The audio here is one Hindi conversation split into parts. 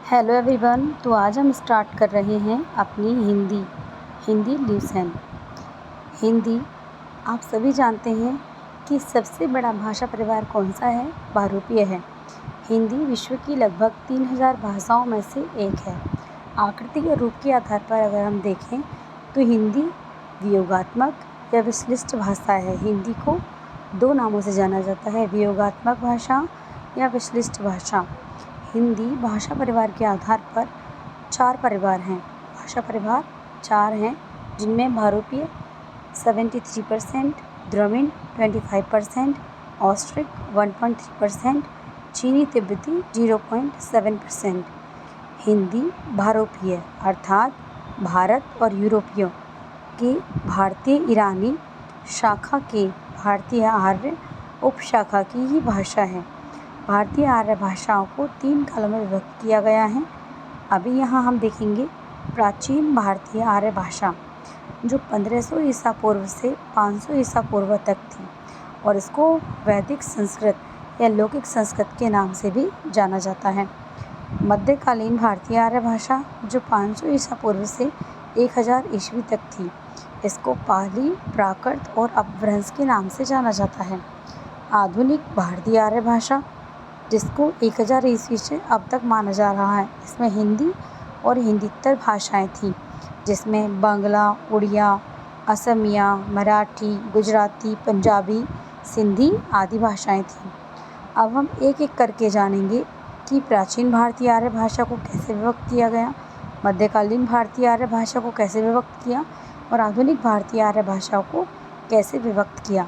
Hello everyone. तो आज हम स्टार्ट कर रहे हैं अपनी हिंदी लेसन। हिंदी आप सभी जानते हैं कि सबसे बड़ा भाषा परिवार कौन सा है? बहुरूपीय है। हिंदी विश्व की लगभग 3000 भाषाओं में से एक है। आकृति और रूप के आधार पर अगर हम देखें तो हिंदी वियोगात्मक या विश्लिष्ट भाषा है। हिंदी को दो नामों से जाना जाता है, वियोगात्मक भाषा या विश्लिष्ट भाषा। हिंदी भाषा परिवार के आधार पर 4 परिवार हैं। भाषा परिवार 4 हैं, जिनमें बहुरूपीय 73%, द्रविड़ 25%, ऑस्ट्रिक 1.3%, चीनी तिब्बती 0.7%। हिंदी बहुरूपीय अर्थात भारत और यूरोपियों के भारतीय ईरानी शाखा के भारतीय आर्य उपशाखा की ही भाषा है। भारतीय आर्य भाषाओं को 3 कालों में विभक्त किया गया है। अभी यहाँ हम देखेंगे प्राचीन भारतीय आर्य भाषा, जो 1500 ईसा पूर्व से 500 ईसा पूर्व तक थी, और इसको वैदिक संस्कृत या लौकिक संस्कृत के नाम से भी जाना जाता है। मध्यकालीन भारतीय आर्य भाषा, जो 500 ईसा पूर्व से 1000 ईस्वी तक थी, इसको पाली, प्राकृत और अपभ्रंश के नाम से जाना जाता है। आधुनिक भारतीय आर्य भाषा, जिसको 1000 ईस्वी से अब तक माना जा रहा है, इसमें हिंदी और हिंदीतर भाषाएं थीं, जिसमें बांग्ला, उड़िया, असमिया, मराठी, गुजराती, पंजाबी, सिंधी आदि भाषाएं थीं। अब हम एक एक करके जानेंगे कि प्राचीन भारतीय आर्य भाषा को कैसे विभक्त किया गया, मध्यकालीन भारतीय आर्य भाषा को कैसे विभक्त किया और आधुनिक भारतीय आर्य भाषा को कैसे विभक्त किया।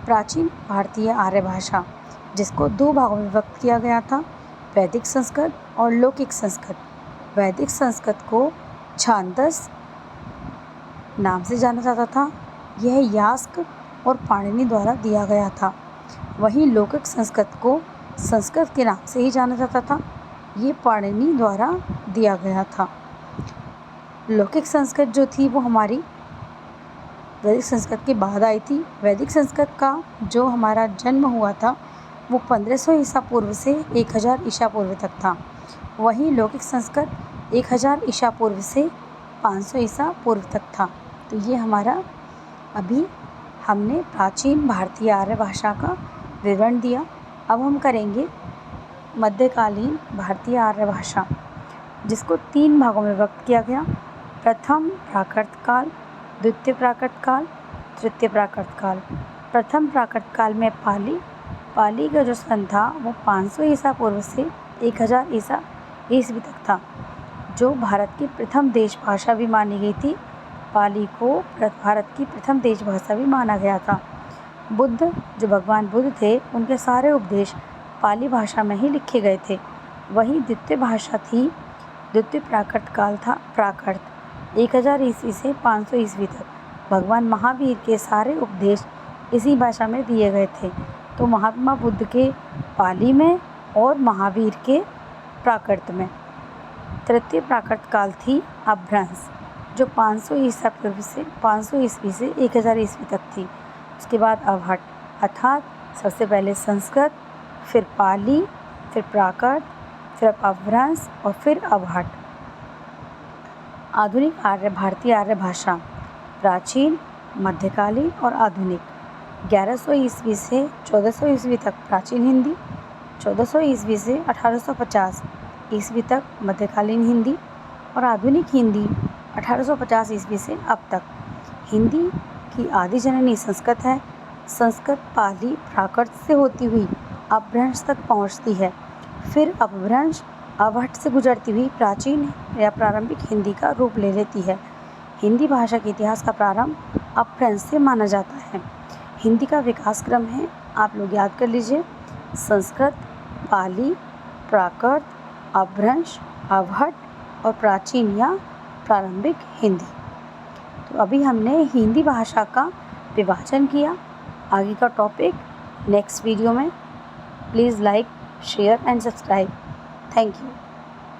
प्राचीन भारतीय आर्य भाषा, जिसको 2 भागों में विभक्त किया गया था, वैदिक संस्कृत और लौकिक संस्कृत। वैदिक संस्कृत को छांदस नाम से जाना जाता था। यह यास्क और पाणिनि द्वारा दिया गया था। वहीं लौकिक संस्कृत को संस्कृत के नाम से ही जाना जाता था। ये पाणिनि द्वारा दिया गया था। लौकिक संस्कृत जो थी वो हमारी वैदिक संस्कृत के बाद आई थी। वैदिक संस्कृत का जो हमारा जन्म हुआ था वो 1500 ईसा पूर्व से 1000 ईसा पूर्व तक था। वहीं लौकिक संस्कृत 1000 ईसा पूर्व से 500 ईसा पूर्व तक था। तो ये हमारा अभी हमने प्राचीन भारतीय आर्य भाषा का विवरण दिया। अब हम करेंगे मध्यकालीन भारतीय आर्य भाषा, जिसको 3 भागों में विभक्त किया गया। प्रथम प्राकृत काल, द्वितीय प्राकृत काल, तृतीय प्राकृत काल। प्रथम प्राकृत काल में पाली का जो सन था वो 500 ईसा पूर्व से 1000 ईसा ईस्वी तक था, जो भारत की प्रथम देश भाषा भी मानी गई थी। पाली को भारत की प्रथम देश भाषा भी माना गया था। बुद्ध, जो भगवान बुद्ध थे, उनके सारे उपदेश पाली भाषा में ही लिखे गए थे। वही द्वितीय भाषा थी, द्वितीय प्राकृत काल था प्राकृत, 1000 ईस्वी से 500 ईस्वी तक। भगवान महावीर के सारे उपदेश इसी भाषा में दिए गए थे। तो महात्मा बुद्ध के पाली में और महावीर के प्राकृत में। तृतीय प्राकृत काल थी अपभ्रंश, जो 500 ईसा पूर्व से 500 ईस्वी से 1000 ईस्वी तक थी। उसके बाद अवहट, अर्थात सबसे पहले संस्कृत, फिर पाली, फिर प्राकृत, फिर अपभ्रंश और फिर अवहट। आधुनिक भारतीय आर्य भाषा, प्राचीन, मध्यकालीन और आधुनिक। 1100 ईस्वी से 1400 ईस्वी तक प्राचीन हिंदी, 1400 ईस्वी से 1850 ईस्वी तक मध्यकालीन हिंदी और आधुनिक हिंदी 1850 ईस्वी से अब तक। हिंदी की आदि जननी संस्कृत है। संस्कृत पाली प्राकृत से होती हुई अपभ्रंश तक पहुंचती है, फिर अपभ्रंश अवहट से गुजरती हुई प्राचीन या प्रारंभिक हिंदी का रूप ले लेती है। हिंदी भाषा के इतिहास का प्रारंभ अपभ्रंश से माना जाता है। हिंदी का विकास क्रम है, आप लोग याद कर लीजिए, संस्कृत, पाली, प्राकृत, अपभ्रंश, अवहट और प्राचीन या प्रारंभिक हिंदी। तो अभी हमने हिंदी भाषा का विभाजन किया। आगे का टॉपिक नेक्स्ट वीडियो में। Please like, share and subscribe. Thank you.